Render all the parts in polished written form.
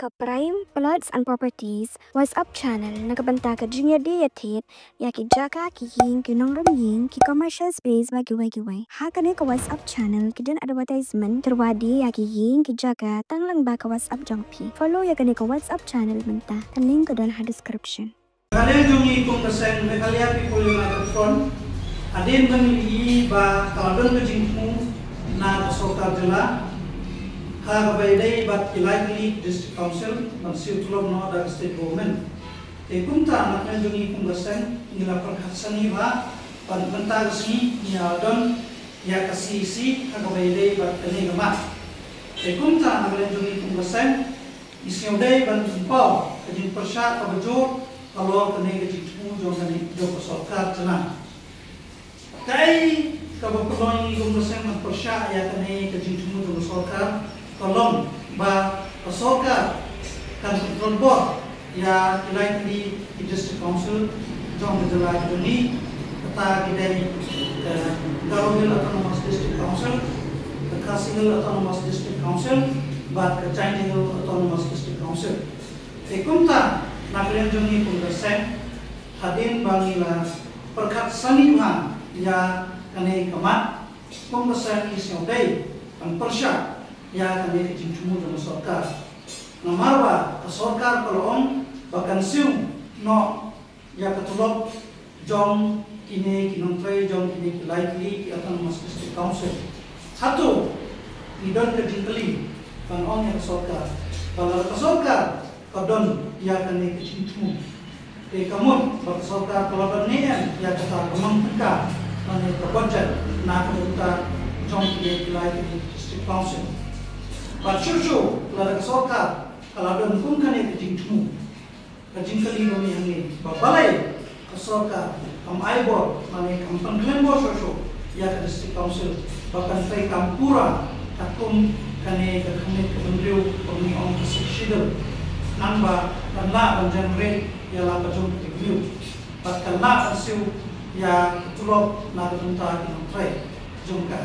ke Prime Plots and Properties WhatsApp channel nakabanta ka junior di yatit ya ki jaka ki king ki nong ring ki commercial space bagi ha kane ka WhatsApp channel ki dan advertisement terwadi ya ki king ki jaka tanglang ba ka WhatsApp jangpi follow ya kane ka WhatsApp channel menta kan link ke dalam description. Kalian jungi kung kasen kalian people yung front adin bang ba kalabang ka jingmu na pasokar jela ha gabayday bat likely district council mansiu tulog no da state government te kunta na jungi kung kasen nila perkasani ba pantanta sini ya don ya kasisi ha gabayday bat kani gama te kunta na jungi kung kasen isiuday ban tumpaw kajin persya kabajur kalau kena gaji tu jangan jauh pasokar cina. Kai kalau pelong ini gumresen mempersyak ya kena gaji tu jauh pasokar tolong ba pasokar kan control board ya nilai di district council jauh berjalan ini kata kita Garuhil Autonomous District Council, Kasihil Autonomous District Council, ba Kacangil Autonomous District Council. Ekumta nakalian jungi penggasen hadin bangila perkat sanihan ya kane kamat penggasen isiodai ang persya ya kane kejincumu dengan sorkar namarwa ke sorkar kolong bahkan siung no ya ketulok jong kini kinontrei jong kini kilaikli ki Autonomous District Council satu idon kejingkeli bang on ya ke sorkar kalau ke sorkar kadon ya kane kecintmu te kamun baksoka kalaban ya kata kemang teka mane kabajat na kabuta jong ki lai ki district council ba chuchu la kasoka kalaban kun kane kecintmu kajingkali no mi hangi ba balai kasoka kam aibor mane kam pangklembo shosho ya ka district council bahkan kai kampura takum kane kakhamit kabandriu pagni on kasikshidal namba kanla banjangre ya la pajung tiglu pat kanla asiu ya tulok na tunta kinontre jungka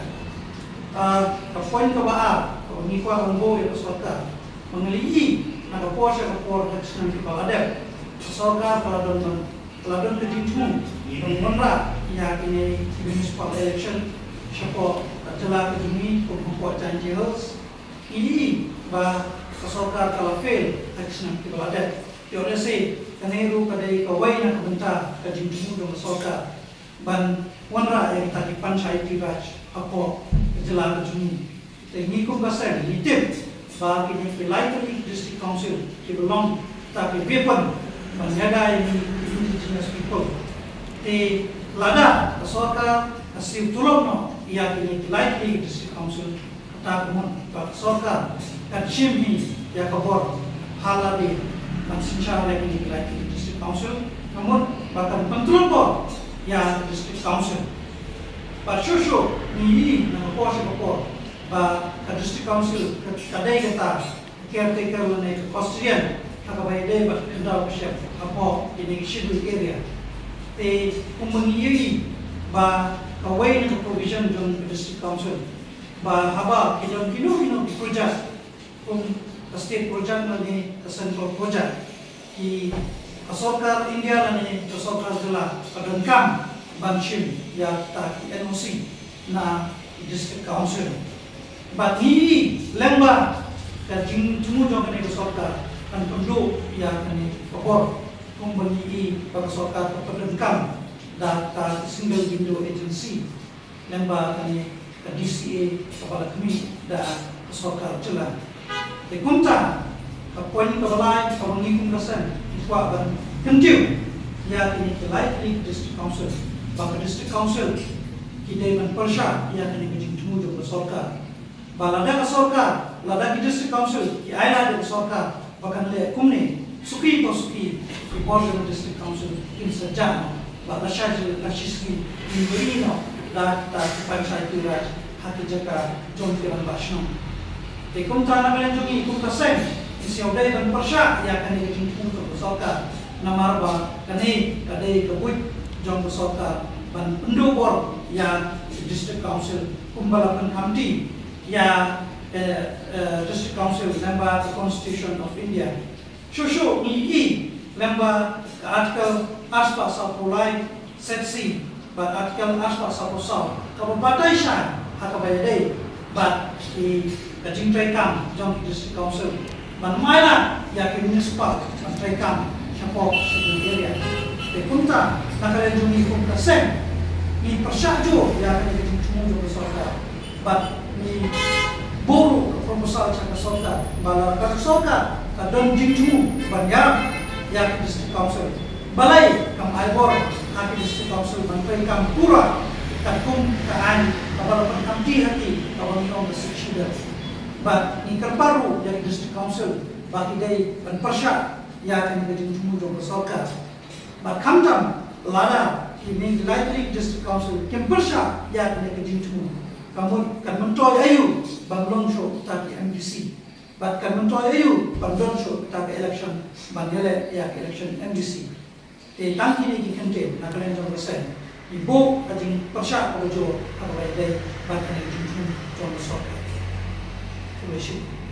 ka point ka ba ko ni kwa ngbo ya sorka mengeli na ka por sa ka por haksnan ki baladep sorka paladon ke jinjung mengra ya kini municipal election siapa jela ke jumi ko ko janjels ini ba kasokar kalau fail action kita ada yo rese kaneru kadai kawai na kabenta kajimmu do kasokar ban wanra yang tadi panchayat raj apo jela jumi teknik ko kasar litip ba kini likely district council ki belong tapi weapon menjaga ini indigenous people te lada kasokar asim tulong no ia kini likely district council kata kumun ba kasokar kacimhi ya kabor halali mansincha lagi di district council namun bahkan control board ya district council ba shushu ni na ko ba district council kadai kata caretaker ne Austrian akabai dai ba kendau chef apo ini schedule area te umangiyai ba kawai ne provision jong district council ba haba kidon kino project state project nani central project ki kasokar India nani kasokar jela padangkam banshim ya ta ki NOC na district council but ni lemba ka jingmu jong kane kasokar kan perlu ya kane kabor kumbani kasokar padangkam da ta single window agency lemba kane ka DCA kepala kami da kasokar jela te kunta kapoin kabalai kawangi kungasan ikwa ban kentiu ya kini likely district council baka district council kidai man persya ya kini kejing temu jo sorkar balada ka sorkar lada ki district council ki aila de sorkar bahkan le kumne suki ki board district council in sajana baka shajil kashiski in berino da ta panchayat raj hati jaka jom kiran basno Ikum tanah kalian jungi ikum kasen isiodai dan persya ya kani kejing untuk bersokar namarba kani kadai kebuit jong bersokar ban pendukor ya district council kumbalakan kamti ya District Council member the Constitution of India. Shushu ni member article aspa sapulai setsi but article aspa sapusau kabupaten shan hakabayade but di kajingtrekam jong District Council ban maila ya ke municipal kajingtrekam siapa di area de punta nakalejuni punta sen ni persyajo ya ke kajingtrekam besar but ni buru proposal cakap soka balar kata soka kadon jingmu banyak yang District Council balai kam aibor hati District Council menteri kam pura kakum kaan kabalapan kam hati kawan kau berseksida but ni kerbaru yang District Council bagi day dan persyak yang akan jingmu jong soka but kamtam lada ini likely District Council kem persyak yang akan jingmu kamu kan mentoy ayu banglong show tapi MDC, but kan mentoy ayu banglong show tapi election banggele ya election MDC. Tangki ni kente nak kalian jom resen. Ibu kajing persyak kalau jo apa baik day, bahkan jom jom sok. Terima kasih.